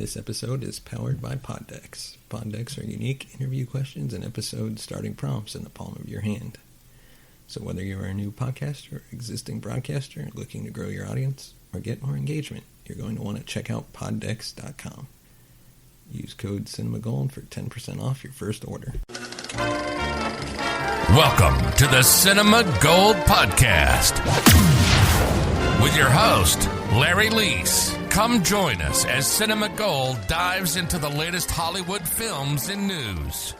This episode is powered by Poddecks. Poddecks are unique interview questions and episode starting prompts in the palm of your hand. So whether you're a new podcaster or existing broadcaster looking to grow your audience or get more engagement, you're going to want to check out poddecks.com. Use code CinemaGold for 10% off your first order. Welcome to the Cinema Gold Podcast with your host, Larry Leese. Come join us as Cinema Gold dives into the latest Hollywood films and news.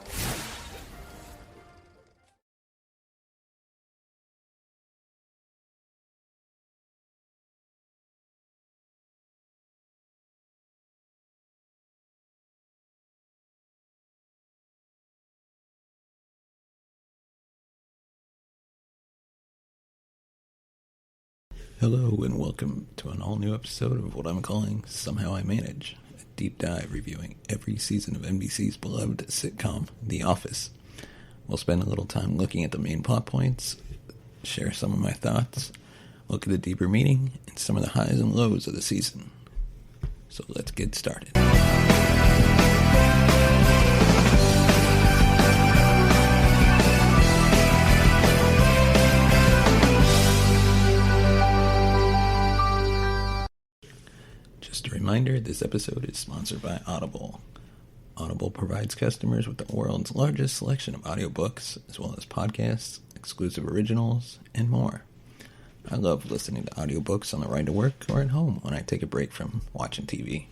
Hello and welcome to an all-new episode of what I'm calling Somehow I Manage, a deep dive reviewing every season of NBC's beloved sitcom, The Office. We'll spend a little time looking at the main plot points, share some of my thoughts, look at the deeper meaning, and some of the highs and lows of the season. So let's get started. Just a reminder, this episode is sponsored by Audible. Audible provides customers with the world's largest selection of audiobooks, as well as podcasts, exclusive originals, and more. I love listening to audiobooks on the ride to work or at home when I take a break from watching TV.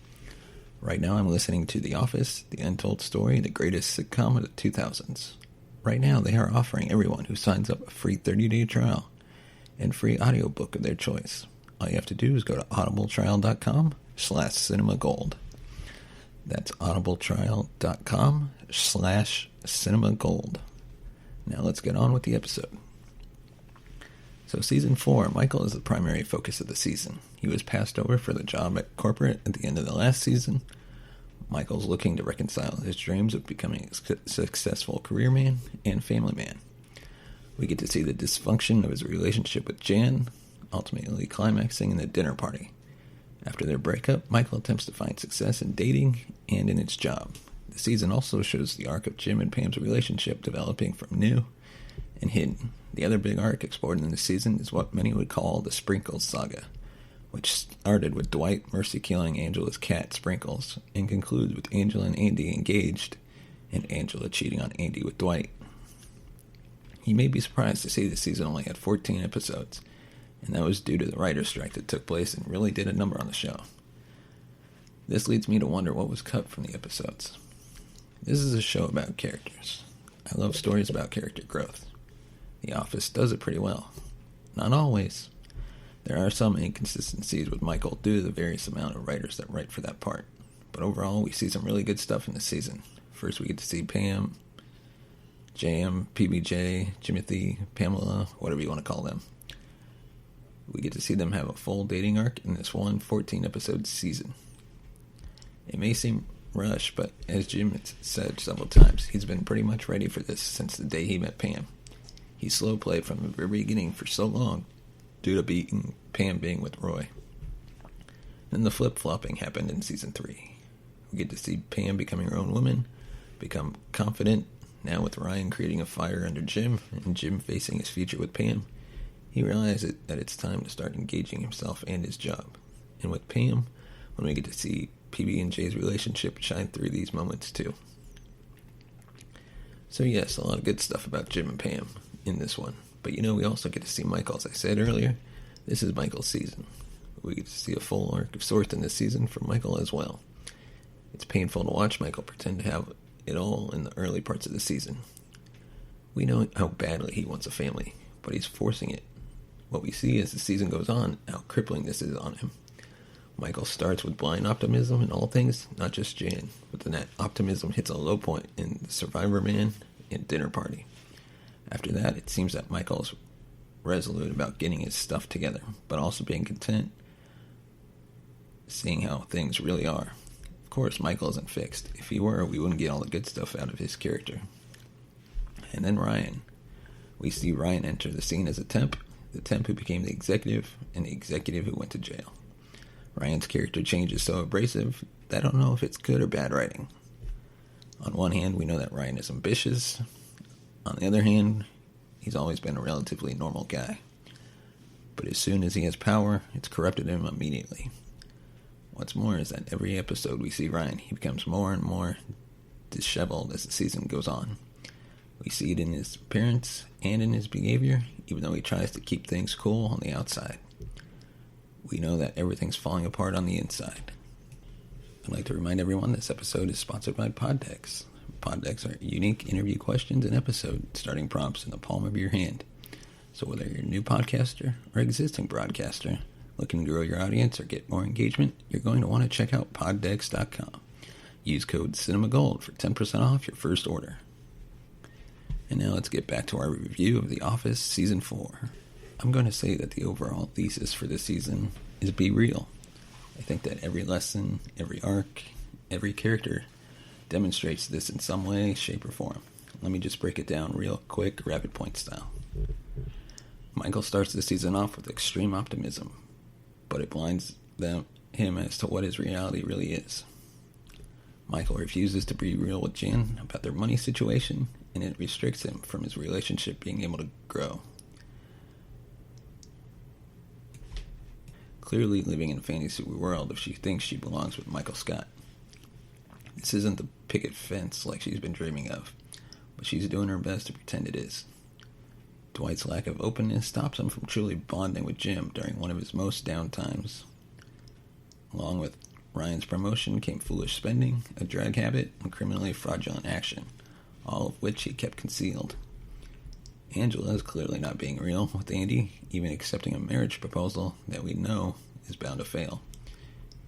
Right now I'm listening to The Office, the untold story, the greatest sitcom of the 2000s. Right now they are offering everyone who signs up a free 30-day trial and free audiobook of their choice. All you have to do is go to audibletrial.com/cinemagold. That's audibletrial.com/cinemagold. Now let's get on with the episode. So season 4, Michael is the primary focus of the season. He was passed over for the job at corporate at the end of the last season. Michael's looking to reconcile his dreams of becoming a successful career man and family man. We get to see the dysfunction of his relationship with Jan, ultimately climaxing in the dinner party. After their breakup, Michael attempts to find success in dating and in his job. The season also shows the arc of Jim and Pam's relationship developing from new and hidden. The other big arc explored in this season is what many would call the Sprinkles saga, which started with Dwight mercy killing Angela's cat Sprinkles and concludes with Angela and Andy engaged and Angela cheating on Andy with Dwight. You may be surprised to see this season only had 14 episodes, and that was due to the writer's strike that took place and really did a number on the show. This leads me to wonder what was cut from the episodes. This is a show about characters. I love stories about character growth. The Office does it pretty well. Not always. There are some inconsistencies with Michael due to the various amount of writers that write for that part. But overall, we see some really good stuff in this season. First, we get to see Pam, JM, PBJ, Jimothy, Pamela, whatever you want to call them. We get to see them have a full dating arc in this one 14-episode season. It may seem rushed, but as Jim said several times, he's been pretty much ready for this since the day he met Pam. He slow played from the very beginning for so long due to Pam being with Roy. Then the flip-flopping happened in season 3. We get to see Pam becoming her own woman, become confident, now with Ryan creating a fire under Jim, and Jim facing his future with Pam. He realizes that it's time to start engaging himself and his job. And with Pam, when we get to see PB and J's relationship shine through these moments too. So yes, a lot of good stuff about Jim and Pam in this one. But we also get to see Michael. As I said earlier, this is Michael's season. We get to see a full arc of sorts in this season for Michael as well. It's painful to watch Michael pretend to have it all in the early parts of the season. We know how badly he wants a family, but he's forcing it. What we see as the season goes on, how crippling this is on him. Michael starts with blind optimism in all things, not just Jan, but then that optimism hits a low point in The Survivor Man and Dinner Party. After that, it seems that Michael's resolute about getting his stuff together, but also being content, seeing how things really are. Of course, Michael isn't fixed. If he were, we wouldn't get all the good stuff out of his character. And then Ryan. We see Ryan enter the scene as a temp, the temp who became the executive, and the executive who went to jail. Ryan's character change is so abrasive that I don't know if it's good or bad writing. On one hand, we know that Ryan is ambitious. On the other hand, he's always been a relatively normal guy. But as soon as he has power, it's corrupted him immediately. What's more is that every episode we see Ryan, he becomes more and more disheveled as the season goes on. We see it in his appearance and in his behavior, even though he tries to keep things cool on the outside. We know that everything's falling apart on the inside. I'd like to remind everyone this episode is sponsored by Poddecks. Poddecks are unique interview questions and episode starting prompts in the palm of your hand. So whether you're a new podcaster or existing broadcaster, looking to grow your audience or get more engagement, you're going to want to check out Poddecks.com. Use code CinemaGold for 10% off your first order. And now let's get back to our review of The Office Season 4. I'm going to say that the overall thesis for this season is be real. I think that every lesson, every arc, every character demonstrates this in some way, shape, or form. Let me just break it down real quick, rapid point style. Michael starts the season off with extreme optimism, but it blinds him as to what his reality really is. Michael refuses to be real with Jan about their money situation, and it restricts him from his relationship being able to grow. Clearly living in a fantasy world if she thinks she belongs with Michael Scott. This isn't the picket fence like she's been dreaming of, but she's doing her best to pretend it is. Dwight's lack of openness stops him from truly bonding with Jim during one of his most down times. Along with Ryan's promotion came foolish spending, a drug habit, and criminally fraudulent action, all of which he kept concealed. Angela is clearly not being real with Andy, even accepting a marriage proposal that we know is bound to fail.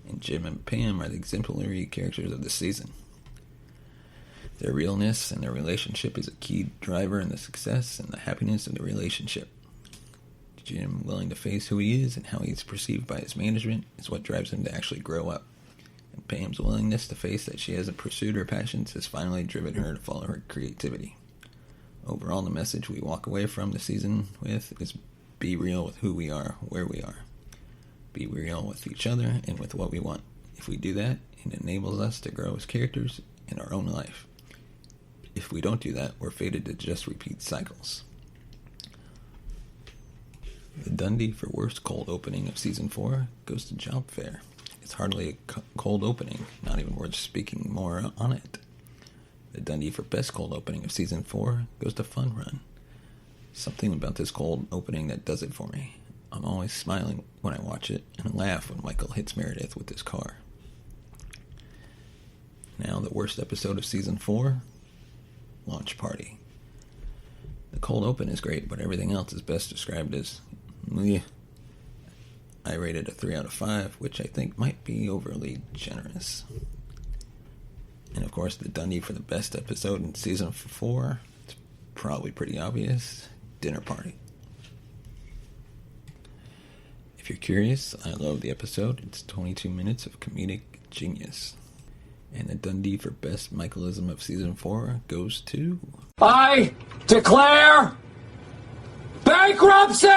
And Jim and Pam are the exemplary characters of the season. Their realness and their relationship is a key driver in the success and the happiness of the relationship. Jim willing to face who he is and how he's perceived by his management is what drives him to actually grow up. And Pam's willingness to face that she hasn't pursued her passions has finally driven her to follow her creativity. Overall, the message we walk away from the season with is be real with who we are, where we are. Be real with each other and with what we want. If we do that, it enables us to grow as characters in our own life. If we don't do that, we're fated to just repeat cycles. The Dundie for worst cold opening of Season 4 goes to Job Fair. It's hardly a cold opening, not even worth speaking more on it. The Dundie for best cold opening of Season 4 goes to Fun Run. Something about this cold opening that does it for me. I'm always smiling when I watch it and laugh when Michael hits Meredith with his car. Now the worst episode of Season 4, Launch Party. The cold open is great, but everything else is best described as bleh. I rated a 3 out of 5, which I think might be overly generous. And of course, the Dundie for the best episode in Season 4, it's probably pretty obvious, Dinner Party. If you're curious, I love the episode. It's 22 minutes of comedic genius. And the Dundie for best Michaelism of Season 4 goes to... I declare bankruptcy!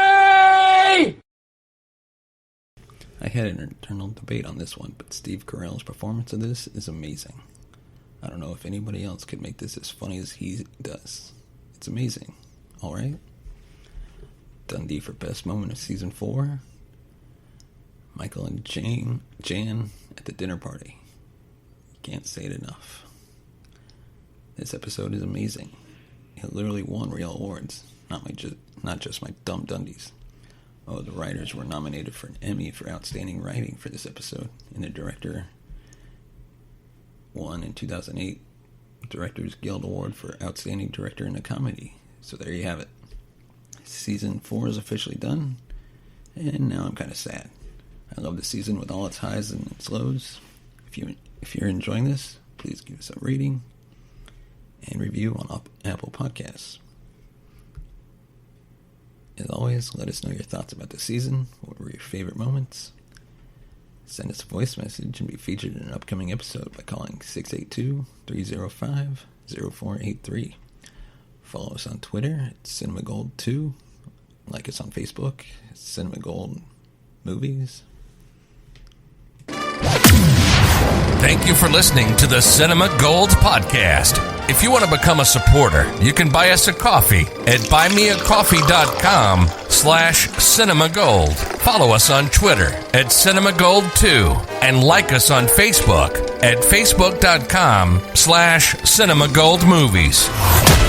I had an internal debate on this one, but Steve Carell's performance of this is amazing. I don't know if anybody else could make this as funny as he does. It's amazing. Alright? Dundie for best moment of Season 4. Michael and Jan at the dinner party. Can't say it enough. This episode is amazing. It literally won real awards, not just my dumb Dundies. Oh, the writers were nominated for an Emmy for outstanding writing for this episode, and the director won in 2008 Directors Guild Award for Outstanding Director in a Comedy. So there you have it. Season 4 is officially done, and now I'm kind of sad. I love the season with all its highs and its lows. If you're enjoying this, please give us a rating and review on Apple Podcasts. As always, let us know your thoughts about the season. What were your favorite moments? Send us a voice message and be featured in an upcoming episode by calling 682-305-0483. Follow us on Twitter at CinemaGold2. Like us on Facebook, Cinema Gold Movies. Thank you for listening to the Cinema Gold Podcast. If you want to become a supporter, you can buy us a coffee at buymeacoffee.com/cinemagold. Follow us on Twitter at cinemagold2 and like us on Facebook at facebook.com/cinemagoldmovies.